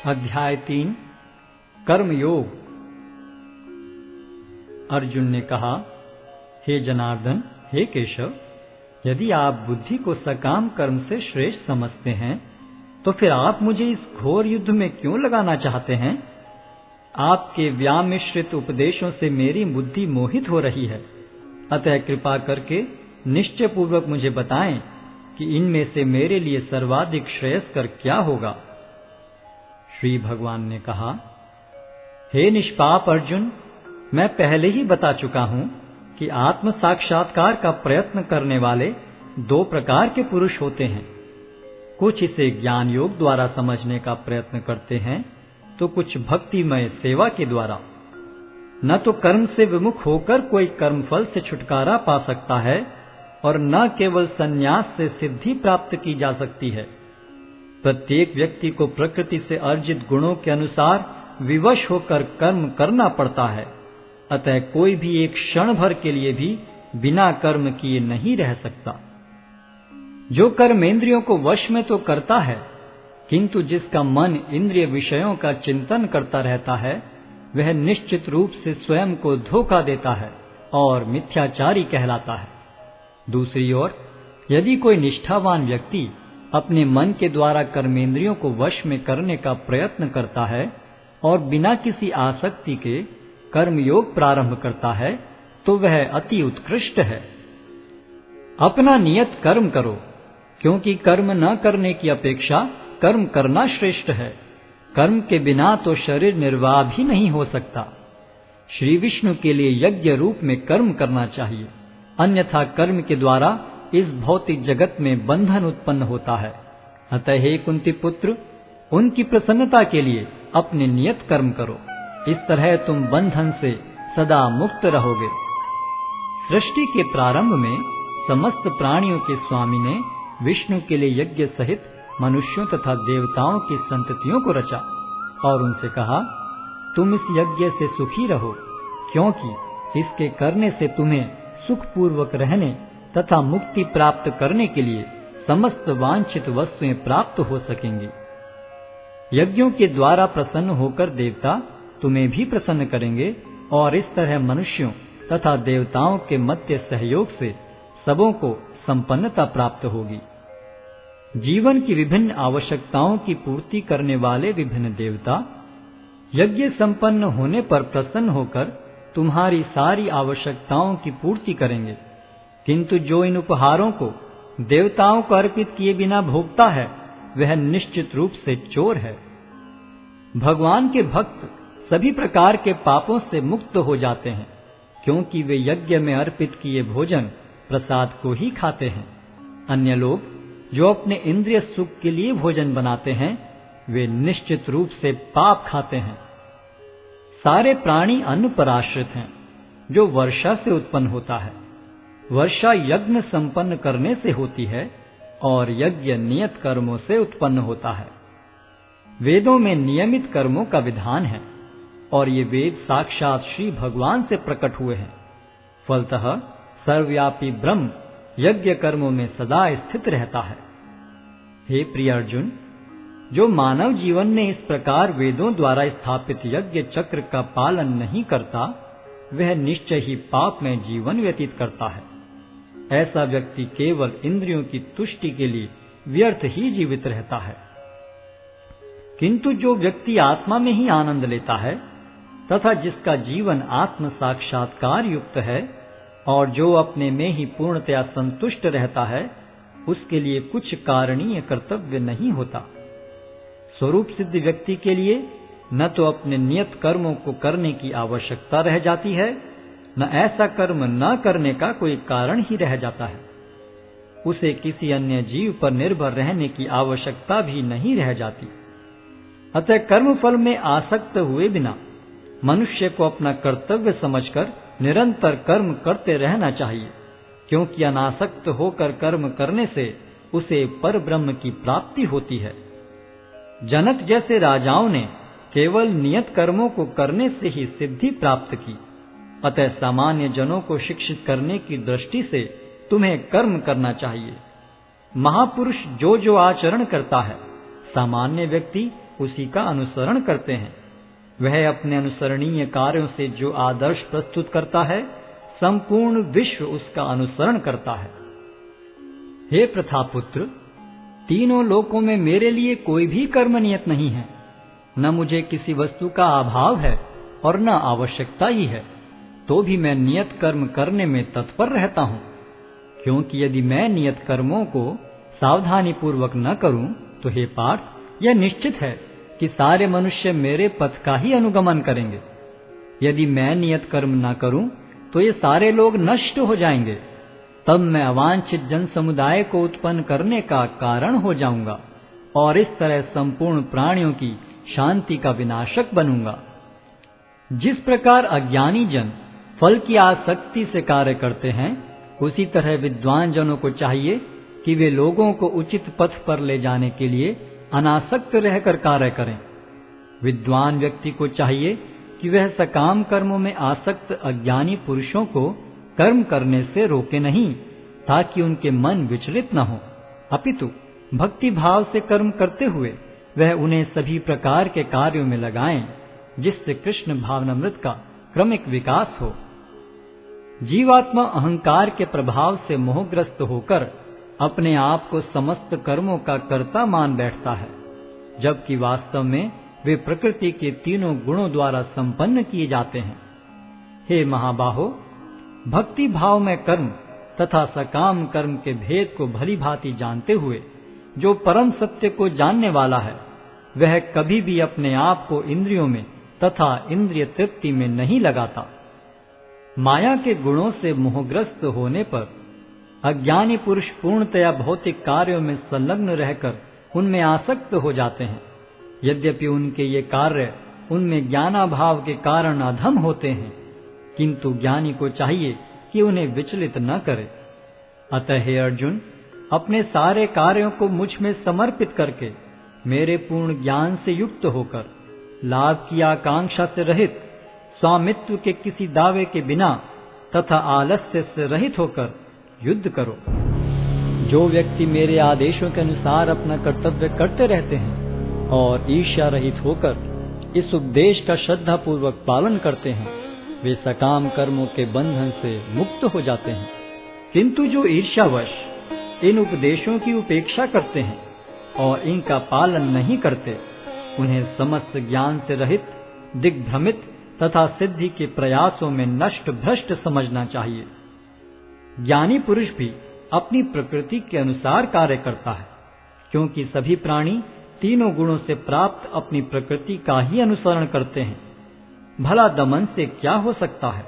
अध्याय 3 कर्मयोग। अर्जुन ने कहा, हे जनार्दन, हे केशव, यदि आप बुद्धि को सकाम कर्म से श्रेष्ठ समझते हैं तो फिर आप मुझे इस घोर युद्ध में क्यों लगाना चाहते हैं? आपके व्यामिश्रित उपदेशों से मेरी बुद्धि मोहित हो रही है, अतः कृपा करके निश्चय पूर्वक मुझे बताएं कि इनमें से मेरे लिए सर्वाधिक श्रेयस्कर क्या होगा। श्री भगवान ने कहा, हे निष्पाप अर्जुन, मैं पहले ही बता चुका हूं कि आत्म साक्षात्कार का प्रयत्न करने वाले दो प्रकार के पुरुष होते हैं। कुछ इसे ज्ञान योग द्वारा समझने का प्रयत्न करते हैं तो कुछ भक्तिमय सेवा के द्वारा। न तो कर्म से विमुख होकर कोई कर्मफल से छुटकारा पा सकता है और न केवल संन्यास से सिद्धि प्राप्त की जा सकती है। प्रत्येक व्यक्ति को प्रकृति से अर्जित गुणों के अनुसार विवश होकर कर्म करना पड़ता है, अतः कोई भी एक क्षण भर के लिए भी बिना कर्म किए नहीं रह सकता। जो कर्मेंद्रियों को वश में तो करता है, किंतु जिसका मन इंद्रिय विषयों का चिंतन करता रहता है, वह निश्चित रूप से स्वयं को धोखा देता है और मिथ्याचारी कहलाता है। दूसरी ओर, यदि कोई निष्ठावान व्यक्ति अपने मन के द्वारा कर्मेंद्रियों को वश में करने का प्रयत्न करता है और बिना किसी आसक्ति के कर्मयोग प्रारंभ करता है, तो वह अति उत्कृष्ट है। अपना नियत कर्म करो, क्योंकि कर्म न करने की अपेक्षा कर्म करना श्रेष्ठ है। कर्म के बिना तो शरीर निर्वाह भी नहीं हो सकता। श्री विष्णु के लिए यज्ञ रूप में कर्म करना चाहिए, अन्यथा कर्म के द्वारा इस भौतिक जगत में बंधन उत्पन्न होता है। अतः हे कुंती पुत्र, उनकी प्रसन्नता के लिए अपने नियत कर्म करो, इस तरह तुम बंधन से सदा मुक्त रहोगे। सृष्टि के प्रारंभ में समस्त प्राणियों के स्वामी ने विष्णु के लिए यज्ञ सहित मनुष्यों तथा देवताओं की संततियों को रचा और उनसे कहा, तुम इस यज्ञ से सुखी रहो, क्योंकि इसके करने से तुम्हें सुखपूर्वक रहने तथा मुक्ति प्राप्त करने के लिए समस्त वांछित वस्तुएं प्राप्त हो सकेंगी। यज्ञों के द्वारा प्रसन्न होकर देवता तुम्हें भी प्रसन्न करेंगे और इस तरह मनुष्यों तथा देवताओं के मध्य सहयोग से सबों को संपन्नता प्राप्त होगी। जीवन की विभिन्न आवश्यकताओं की पूर्ति करने वाले विभिन्न देवता यज्ञ संपन्न होने पर प्रसन्न होकर तुम्हारी सारी आवश्यकताओं की पूर्ति करेंगे, किंतु जो इन उपहारों को देवताओं को अर्पित किए बिना भोगता है, वह निश्चित रूप से चोर है। भगवान के भक्त सभी प्रकार के पापों से मुक्त हो जाते हैं, क्योंकि वे यज्ञ में अर्पित किए भोजन प्रसाद को ही खाते हैं। अन्य लोग जो अपने इंद्रिय सुख के लिए भोजन बनाते हैं, वे निश्चित रूप से पाप खाते हैं। सारे प्राणी अन्न पर आश्रित हैं, जो वर्षा से उत्पन्न होता है। वर्षा यज्ञ संपन्न करने से होती है और यज्ञ नियत कर्मों से उत्पन्न होता है। वेदों में नियमित कर्मों का विधान है और ये वेद साक्षात श्री भगवान से प्रकट हुए हैं। फलतः सर्वव्यापी ब्रह्म यज्ञ कर्मों में सदा स्थित रहता है। हे प्रिय अर्जुन, जो मानव जीवन में इस प्रकार वेदों द्वारा स्थापित यज्ञ चक्र का पालन नहीं करता, वह निश्चय ही पाप में जीवन व्यतीत करता है। ऐसा व्यक्ति केवल इंद्रियों की तुष्टि के लिए व्यर्थ ही जीवित रहता है। किंतु जो व्यक्ति आत्मा में ही आनंद लेता है तथा जिसका जीवन आत्म साक्षात्कार युक्त है और जो अपने में ही पूर्णतया संतुष्ट रहता है, उसके लिए कुछ कारणीय कर्तव्य नहीं होता। स्वरूप सिद्ध व्यक्ति के लिए न तो अपने नियत कर्मों को करने की आवश्यकता रह जाती है, न ऐसा कर्म न करने का कोई कारण ही रह जाता है। उसे किसी अन्य जीव पर निर्भर रहने की आवश्यकता भी नहीं रह जाती। अतः कर्मफल में आसक्त हुए बिना मनुष्य को अपना कर्तव्य समझकर निरंतर कर्म करते रहना चाहिए, क्योंकि अनासक्त होकर कर्म करने से उसे पर ब्रह्म की प्राप्ति होती है। जनक जैसे राजाओं ने केवल नियत कर्मों को करने से ही सिद्धि प्राप्त की। अतः सामान्य जनों को शिक्षित करने की दृष्टि से तुम्हें कर्म करना चाहिए। महापुरुष जो जो आचरण करता है, सामान्य व्यक्ति उसी का अनुसरण करते हैं। वह अपने अनुसरणीय कार्यों से जो आदर्श प्रस्तुत करता है, संपूर्ण विश्व उसका अनुसरण करता है। हे प्रथापुत्र, तीनों लोकों में मेरे लिए कोई भी कर्म नियत नहीं है। न मुझे किसी वस्तु का अभाव है और न आवश्यकता ही है, तो भी मैं नियत कर्म करने में तत्पर रहता हूँ। क्योंकि यदि मैं नियत कर्मों को सावधानी पूर्वक न करूं, तो हे पार्थ, यह निश्चित है कि सारे मनुष्य मेरे पथ का ही अनुगमन करेंगे। यदि मैं नियत कर्म न करूं, तो ये सारे लोग नष्ट हो जाएंगे। तब मैं अवांछित जन समुदाय को उत्पन्न करने का कारण हो जाऊंगा और इस तरह संपूर्ण प्राणियों की शांति का विनाशक बनूंगा। जिस प्रकार अज्ञानी जन फल की आसक्ति से कार्य करते हैं, उसी तरह विद्वान जनों को चाहिए कि वे लोगों को उचित पथ पर ले जाने के लिए अनासक्त रहकर कार्य करें। विद्वान व्यक्ति को चाहिए कि वह सकाम कर्मों में आसक्त अज्ञानी पुरुषों को कर्म करने से रोके नहीं, ताकि उनके मन विचलित न हो, अपितु भक्ति भाव से कर्म करते हुए वह उन्हें सभी प्रकार के कार्यों में लगाएं, जिससे कृष्ण भावनामृत का क्रमिक विकास हो। जीवात्मा अहंकार के प्रभाव से मोहग्रस्त होकर अपने आप को समस्त कर्मों का कर्ता मान बैठता है, जबकि वास्तव में वे प्रकृति के तीनों गुणों द्वारा संपन्न किए जाते हैं। हे महाबाहो, भक्ति भाव में कर्म तथा सकाम कर्म के भेद को भली भांति जानते हुए जो परम सत्य को जानने वाला है, वह कभी भी अपने आप को इंद्रियों में तथा इंद्रिय तृप्ति में नहीं लगाता। माया के गुणों से मोहग्रस्त होने पर अज्ञानी पुरुष पूर्णतया भौतिक कार्यों में संलग्न रहकर उनमें आसक्त हो जाते हैं। यद्यपि उनके ये कार्य उनमें ज्ञानाभाव के कारण अधम होते हैं, किंतु ज्ञानी को चाहिए कि उन्हें विचलित न करे। अतः हे अर्जुन, अपने सारे कार्यों को मुझ में समर्पित करके मेरे पूर्ण ज्ञान से युक्त होकर लाभ की आकांक्षा से रहित, स्वामित्व के किसी दावे के बिना तथा आलस्य से रहित होकर युद्ध करो। जो व्यक्ति मेरे आदेशों के अनुसार अपना कर्तव्य करते रहते हैं और ईर्ष्या रहित होकर इस उपदेश का श्रद्धा पूर्वक पालन करते हैं, वे सकाम कर्मों के बंधन से मुक्त हो जाते हैं। किंतु जो ईर्ष्यावश इन उपदेशों की उपेक्षा करते हैं और इनका पालन नहीं करते, उन्हें समस्त ज्ञान से रहित, दिग्भ्रमित तथा सिद्धि के प्रयासों में नष्ट भ्रष्ट समझना चाहिए। ज्ञानी पुरुष भी अपनी प्रकृति के अनुसार कार्य करता है, क्योंकि सभी प्राणी तीनों गुणों से प्राप्त अपनी प्रकृति का ही अनुसरण करते हैं। भला दमन से क्या हो सकता है?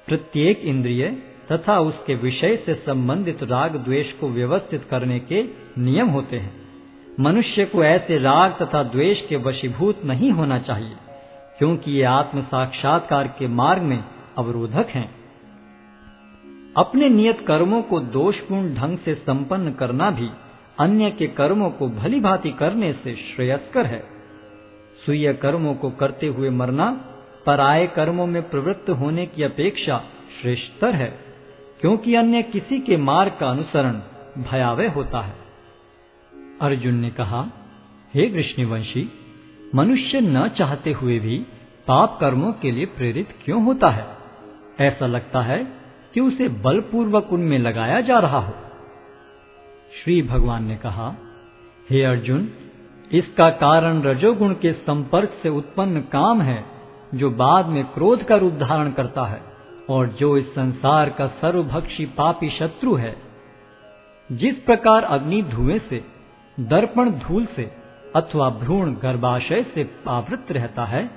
प्रत्येक इंद्रिय तथा उसके विषय से संबंधित राग द्वेष को व्यवस्थित करने के नियम होते हैं। मनुष्य को ऐसे राग तथा द्वेष के वशीभूत नहीं होना चाहिए, क्योंकि ये आत्म साक्षात्कार के मार्ग में अवरोधक हैं। अपने नियत कर्मों को दोषपूर्ण ढंग से संपन्न करना भी अन्य के कर्मों को भली भांति करने से श्रेयस्कर है। स्वीय कर्मों को करते हुए मरना पराये कर्मों में प्रवृत्त होने की अपेक्षा श्रेष्ठतर है, क्योंकि अन्य किसी के मार्ग का अनुसरण भयावह होता है। अर्जुन ने कहा, हे वृष्णिवंशी, मनुष्य न चाहते हुए भी पाप कर्मों के लिए प्रेरित क्यों होता है? ऐसा लगता है कि उसे बलपूर्वक उनमें लगाया जा रहा हो। श्री भगवान ने कहा, हे अर्जुन, इसका कारण रजोगुण के संपर्क से उत्पन्न काम है, जो बाद में क्रोध का रूप धारण करता है और जो इस संसार का सर्वभक्षी पापी शत्रु है। जिस प्रकार अग्नि धुएं से, दर्पण धूल से अथवा भ्रूण गर्भाशय से आवृत रहता है,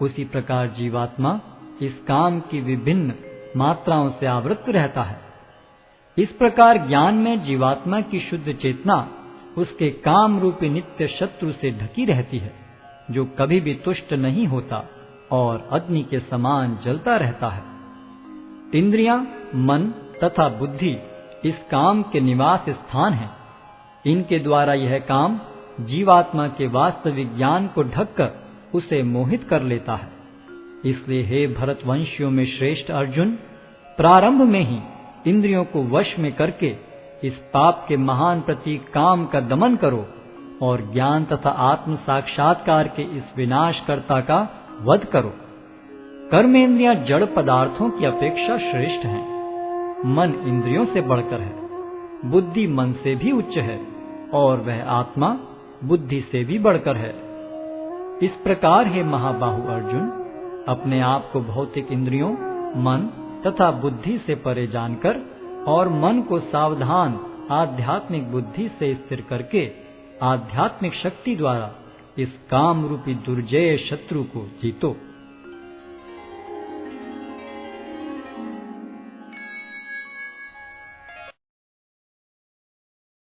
उसी प्रकार जीवात्मा इस काम की विभिन्न मात्राओं से आवृत रहता है। इस प्रकार ज्ञान में जीवात्मा की शुद्ध चेतना उसके काम रूपी नित्य शत्रु से ढकी रहती है, जो कभी भी तुष्ट नहीं होता और अग्नि के समान जलता रहता है। इंद्रियां, मन तथा बुद्धि इस काम के निवास स्थान हैं। इनके द्वारा यह काम जीवात्मा के वास्तविक ज्ञान को ढककर उसे मोहित कर लेता है। इसलिए हे भरतवंशियों में श्रेष्ठ अर्जुन, प्रारंभ में ही इंद्रियों को वश में करके इस पाप के महान प्रतीक काम का दमन करो और ज्ञान तथा आत्म साक्षात्कार के इस विनाशकर्ता का वध करो। कर्मेंद्रियां जड़ पदार्थों की अपेक्षा श्रेष्ठ हैं। मन इंद्रियों से बढ़कर है, बुद्धि मन से भी उच्च है और वह आत्मा बुद्धि से भी बढ़कर है। इस प्रकार हे महाबाहु अर्जुन, अपने आप को भौतिक इंद्रियों, मन तथा बुद्धि से परे जानकर और मन को सावधान आध्यात्मिक बुद्धि से स्थिर करके आध्यात्मिक शक्ति द्वारा इस काम रूपी दुर्जय शत्रु को जीतो।